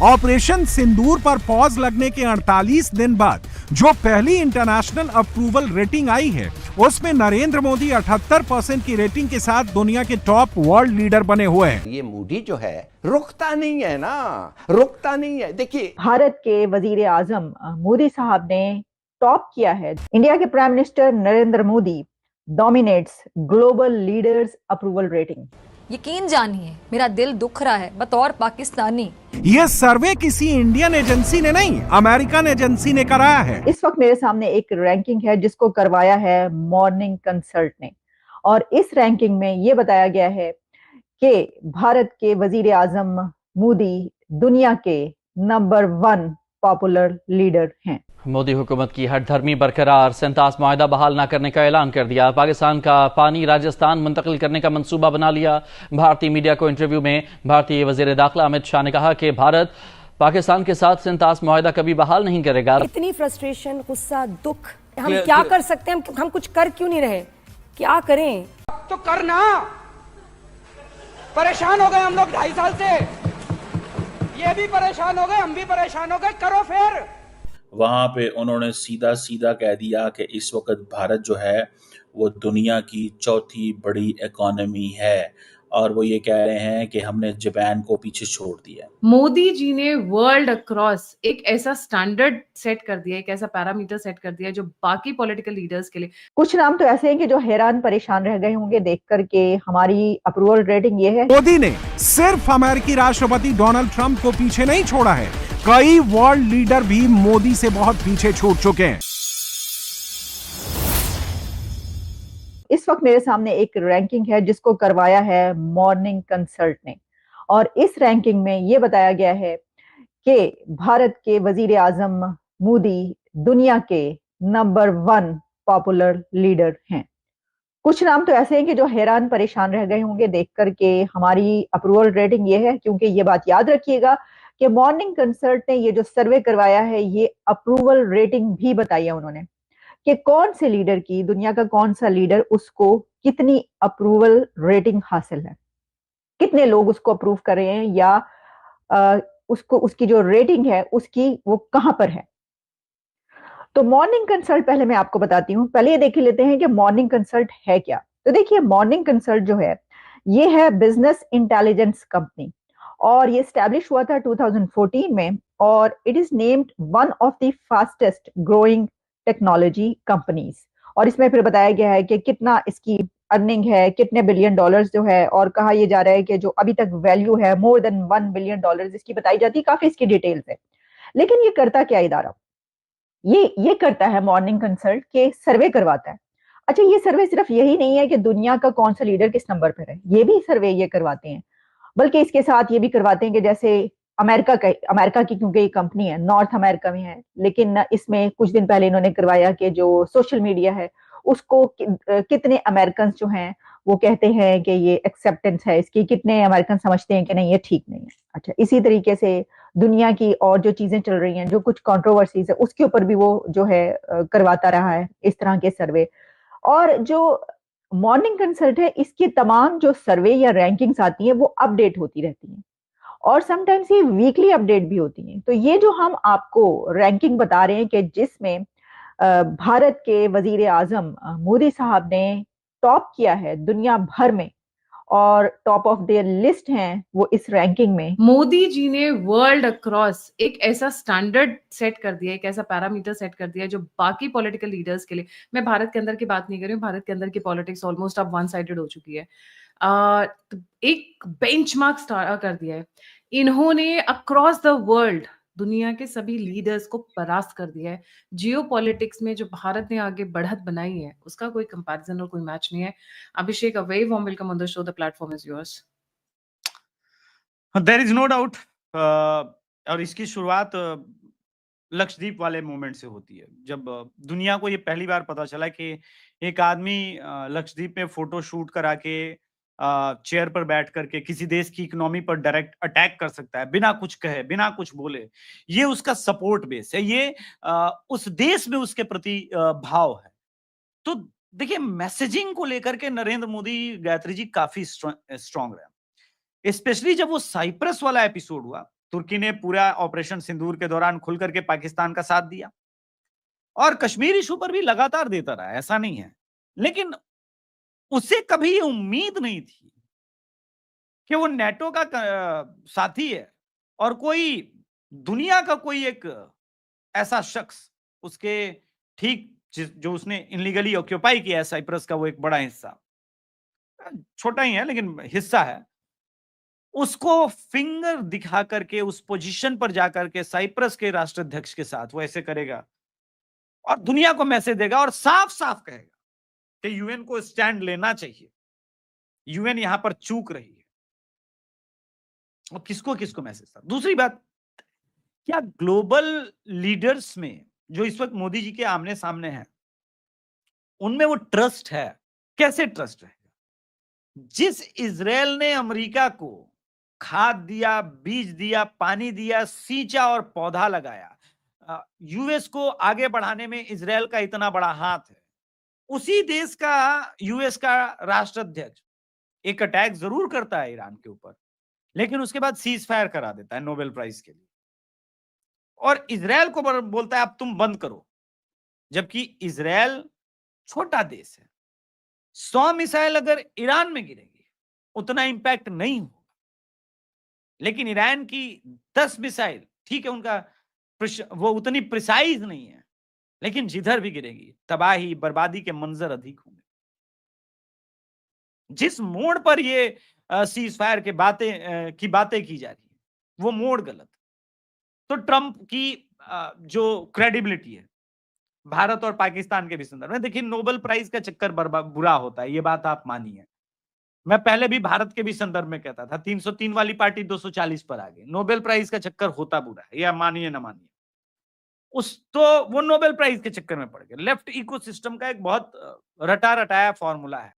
Operation सिंदूर पर pause लगने के 48 दिन बाद जो पहली इंटरनेशनल अप्रूवल रेटिंग आई है, उसमें नरेंद्र मोदी 78% की रेटिंग के साथ दुनिया के टॉप वर्ल्ड लीडर बने हुए हैं। ये मोदी जो है रुकता नहीं है ना, रुकता नहीं है। देखिए, भारत के वजीर आजम मोदी साहब ने टॉप किया है। इंडिया के prime minister Narendra Modi dominates global leaders approval rating. यकीन जानिए, मेरा दिल दुख रहा है बतौर पाकिस्तानी। ये सर्वे किसी इंडियन एजेंसी ने नहीं, अमेरिकन एजेंसी ने कराया है। इस वक्त मेरे सामने एक रैंकिंग है जिसको करवाया है मॉर्निंग कंसल्ट ने, और इस रैंकिंग में ये बताया गया है कि भारत के वजीर आजम मोदी दुनिया के नंबर 1 पॉपुलर लीडर हैं। मोदी हुकूमत की हठधर्मी बरकरार, सेंतास मुआहदा बहाल न करने का ऐलान कर दिया। पाकिस्तान का पानी राजस्थान मुंतकिल करने का मंसूबा बना लिया। भारतीय मीडिया को इंटरव्यू में भारतीय वजीर दाखिला अमित शाह ने कहा कि भारत पाकिस्तान के साथ सेंतास मुआहदा कभी बहाल नहीं करेगा। इतनी फ्रस्ट्रेशन, गुस्सा, दुख, हम क्या कर सकते हैं? हम कुछ कर क्यों नहीं रहे? क्या करें? तो करना, परेशान हो गए हम लोग 2.5 साल से, ये भी परेशान हो गए, हम भी परेशान हो गए, करो फिर। वहाँ पे उन्होंने सीधा सीधा कह दिया कि इस वक्त भारत जो है वो दुनिया की चौथी बड़ी इकोनॉमी है, और वो ये कह रहे हैं कि हमने जापान को पीछे छोड़ दिया। मोदी जी ने वर्ल्ड अक्रॉस एक ऐसा स्टैंडर्ड सेट कर दिया, एक ऐसा पैरामीटर सेट कर दिया जो बाकी पॉलिटिकल लीडर्स के लिए। कुछ नाम तो ऐसे हैं कि जो हैरान परेशान रह गए होंगे देखकर के हमारी अप्रूवल रेटिंग ये है। मोदी ने सिर्फ अमेरिकी राष्ट्रपति डोनाल्ड ट्रंप को पीछे नहीं छोड़ा है, कई वर्ल्ड लीडर भी मोदी से बहुत पीछे छूट चुके हैं। इस वक्त मेरे सामने एक रैंकिंग है जिसको करवाया है मॉर्निंग कंसल्ट ने, और इस रैंकिंग में ये बताया गया है कि भारत के वजीर आजम मोदी दुनिया के नंबर 1 पॉपुलर लीडर हैं। कुछ नाम तो ऐसे हैं कि जो हैरान परेशान रह गए होंगे देख करके हमारी अप्रूवल रेटिंग ये है, क्योंकि ये बात याद रखिएगा कि मॉर्निंग कंसल्ट ने ये जो सर्वे करवाया है ये अप्रूवल रेटिंग भी बताई है उन्होंने कि कौन से लीडर की, दुनिया का कौन सा लीडर, उसको कितनी अप्रूवल रेटिंग हासिल है, कितने लोग उसको अप्रूव कर रहे हैं, या उसको उसकी जो रेटिंग है उसकी वो कहां पर है। तो मॉर्निंग कंसल्ट पहले मैं आपको बताती हूँ। पहले ये देख लेते हैं कि मॉर्निंग कंसल्ट है क्या। तो देखिए, मॉर्निंग कंसल्ट जो है ये है बिजनेस इंटेलिजेंस कंपनी, और ये स्टैब्लिश हुआ था 2014 में, और it is named one of the fastest growing technology companies. और इसमें फिर बताया गया है कि कितना इसकी अर्निंग है, कितने बिलियन डॉलर्स जो है, और कहा यह जा रहा है कि जो अभी तक वैल्यू है मोर देन 1 बिलियन डॉलर्स इसकी बताई जाती है। काफी इसकी डिटेल्स है, लेकिन ये करता क्या इदारा, ये करता है मॉर्निंग कंसल्ट के सर्वे करवाता है। अच्छा, ये सर्वे सिर्फ यही नहीं है कि दुनिया का कौन सा लीडर किस नंबर पर है, ये भी सर्वे ये करवाते हैं, बल्कि इसके साथ ये भी करवाते हैं कि जैसे अमेरिका की क्योंकि ये कंपनी है, नॉर्थ अमेरिका में है, लेकिन इसमें कुछ दिन पहले इन्होंने करवाया कि जो सोशल मीडिया है उसको कितने अमेरिकन जो हैं वो कहते हैं कि ये एक्सेप्टेंस है इसकी, कितने अमेरिकन समझते हैं कि नहीं ये ठीक नहीं है। अच्छा, इसी तरीके से दुनिया की और जो चीजें चल रही हैं, जो कुछ कंट्रोवर्सीज है, उसके ऊपर भी वो जो है करवाता रहा है इस तरह के सर्वे। और जो मॉर्निंग कंसल्ट है इसकी तमाम जो सर्वे या रैंकिंग्स आती हैं वो अपडेट होती रहती हैं, और समटाइम्स ये वीकली अपडेट भी होती हैं। तो ये जो हम आपको रैंकिंग बता रहे हैं कि जिसमें भारत के वजीर आजम मोदी साहब ने टॉप किया है दुनिया भर में, और टॉप ऑफ देयर लिस्ट हैं वो इस रैंकिंग में। मोदी जी ने वर्ल्ड अक्रॉस एक ऐसा स्टैंडर्ड सेट कर दिया, एक ऐसा पैरामीटर सेट कर दिया जो बाकी पॉलिटिकल लीडर्स के लिए। मैं भारत के अंदर की बात नहीं कर रही हूँ, भारत के अंदर की पॉलिटिक्स ऑलमोस्ट अब वन साइडेड हो चुकी है। एक बेंचमार्क कर दिया है इन्होंने अक्रॉस द वर्ल्ड, दुनिया के सभी लीडर्स को परास्त कर दिया है। जियो पॉलिटिक्स में जो भारत ने आगे बढ़त बनाई है उसका कोई कंपैरिजन और कोई मैच नहीं है। Abhishek, a very warm welcome on the show, the platform is yours. There is no doubt, और इसकी शुरुआत लक्षद्वीप वाले मोमेंट से होती है, जब दुनिया को ये पहली बार पता चला कि एक आदमी लक्षद्वीप में फोटो शूट करा के चेयर पर बैठ करके किसी देश की इकोनॉमी पर डायरेक्ट अटैक कर सकता है बिना कुछ कहे, बिना कुछ बोले। ये उसका सपोर्ट बेस है, ये उस देश में उसके प्रति भाव है। तो देखिए, मैसेजिंग को लेकर के नरेंद्र मोदी, गायत्री जी, काफी स्ट्रांग रहे, स्पेशली जब वो साइप्रस वाला एपिसोड हुआ तुर्की ने पूरा ऑपरेशन सिंदूर के दौरान खुल करके पाकिस्तान का साथ दिया और कश्मीर इशू पर भी लगातार देता रहा, ऐसा नहीं है। लेकिन उसे कभी ये उम्मीद नहीं थी कि वो नेटो का साथी है और कोई दुनिया का कोई एक ऐसा शख्स उसके ठीक जो उसने इनलीगली ऑक्यूपाई किया है साइप्रस का वो एक बड़ा हिस्सा, छोटा ही है लेकिन हिस्सा है, उसको फिंगर दिखा करके उस पोजीशन पर जाकर के साइप्रस के राष्ट्राध्यक्ष के साथ वो ऐसे करेगा और दुनिया को मैसेज देगा और साफ साफ कहेगा कि यूएन को स्टैंड लेना चाहिए, यूएन यहां पर चूक रही है। और किसको किसको मैसेज था? दूसरी बात, क्या ग्लोबल लीडर्स में जो इस वक्त मोदी जी के आमने सामने हैं उनमें वो ट्रस्ट है? कैसे ट्रस्ट रहेगा? जिस इजराइल ने अमेरिका को खाद दिया, बीज दिया, पानी दिया, सींचा और पौधा लगाया, यूएस को आगे बढ़ाने में इजराइल का इतना बड़ा हाथ है, उसी देश का यूएस का राष्ट्राध्यक्ष एक अटैक जरूर करता है ईरान के ऊपर, लेकिन उसके बाद सीज फायर करा देता है नोबेल प्राइज के लिए और इजराइल को बोलता है अब तुम बंद करो, जबकि इजराइल छोटा देश है। 100 मिसाइल अगर ईरान में गिरेगी उतना इंपैक्ट नहीं होगा, लेकिन ईरान की 10 मिसाइल, ठीक है उनका वो उतनी प्रिसाइज नहीं है, लेकिन जिधर भी गिरेगी तबाही बर्बादी के मंजर अधिक होंगे। जिस मोड़ पर ये सीज फायर की बातें की जा रही है वो मोड़ गलत। तो ट्रंप की जो क्रेडिबिलिटी है भारत और पाकिस्तान के भी संदर्भ में, देखिए नोबेल प्राइज का चक्कर बुरा होता है, ये बात आप मानिए। मैं पहले भी भारत के भी संदर्भ में कहता था 303 वाली पार्टी 240 पर आ गई, नोबेल प्राइज का चक्कर होता बुरा है, या मानिए ना मानिए। तो वो नोबेल प्राइज के चक्कर में पड़ गए। लेफ्ट इकोसिस्टम का एक बहुत रटा रटाया फॉर्मूला है,